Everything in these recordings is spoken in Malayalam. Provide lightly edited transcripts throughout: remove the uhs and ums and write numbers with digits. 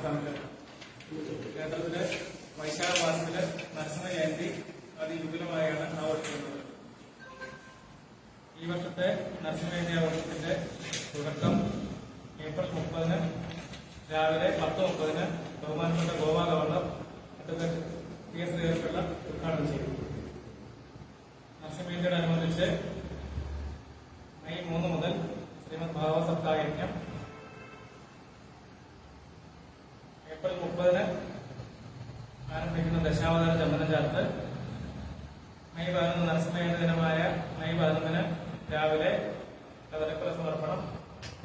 സംസ്ഥാനത്ത് കേരളത്തിലെ വൈശാഖ മാസത്തിലെ നരസിംഹ ജയന്തി അതിവിപുലമായാണ് ആഘോഷിക്കുന്നത്. ഈ വർഷത്തെ നരസിംഹ ജയന്തി ആഘോഷത്തിന്റെ തുടക്കം ഏപ്രിൽ 30 രാവിലെ 10:30 ബഹുമാനപ്പെട്ട Goa governor advocate PS Sreedharan Pillai ഉദ്ഘാടനം ചെയ്തു. നരസിംഹ ജയന്തിയോടനുബന്ധിച്ച് മെയ് 3 മുതൽ ശ്രീമദ് ഭാഗവത സപ്താഹ യജ്ഞം, ഏപ്രിൽ 30 ആരംഭിക്കുന്ന ദശാവതാര ചന്ദനം ചാർത്ത്, മെയ് 11 നരസിംഹ ജയന്തി ദിനമായ മെയ് 11 രാവിലെ കദളിപ്പല സമർപ്പണം,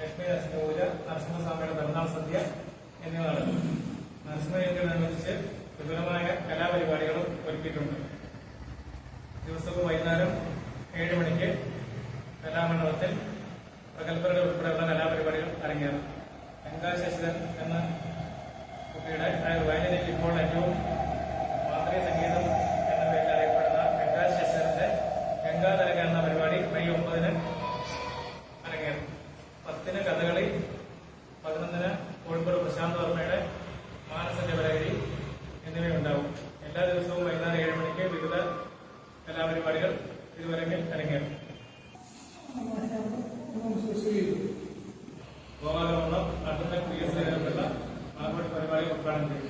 ലക്ഷ്മി നരസിംഹ പൂജ, നരസിംഹസ്വാമിയുടെ പെരുന്നാൾ സദ്യ എന്നിവ നടക്കും. നരസിംഹ ജയന്തിയോടനുബന്ധിച്ച് വിപുലമായ കലാപരിപാടികളും ഒരുക്കിയിട്ടുണ്ട്. ദിവസവും വൈകുന്നേരം 7 മണിക്ക് കലാമണ്ഡലത്തിൽ പ്രഗത്ഭരുടെ ഉൾപ്പെടെയുള്ള കലാപരിപാടികൾ അരങ്ങേറും. ഗംഗാ ശശിധരൻ എന്ന കുട്ടിയുടെ വയലിനിൽ ഇപ്പോൾ ഏറ്റവും മാന്ത്രിക സംഗീതം എന്ന പേരിൽ അറിയപ്പെടുന്ന ഗംഗാ ശശിധരന്റെ ഗംഗാതരക എന്ന പരിപാടി മെയ് 9 അരങ്ങേറും. 10 കഥകളി, 11 കോഴിക്കോട് പ്രശാന്ത് വർമ്മയുടെ മാനസജപലഹരി എന്നിവയുണ്ടാവും. എല്ലാ ദിവസവും വൈകുന്നേരം 7 മണിക്ക് വിവിധ കലാപരിപാടികൾ തിരുവരങ്ങിൽ അരങ്ങേറും.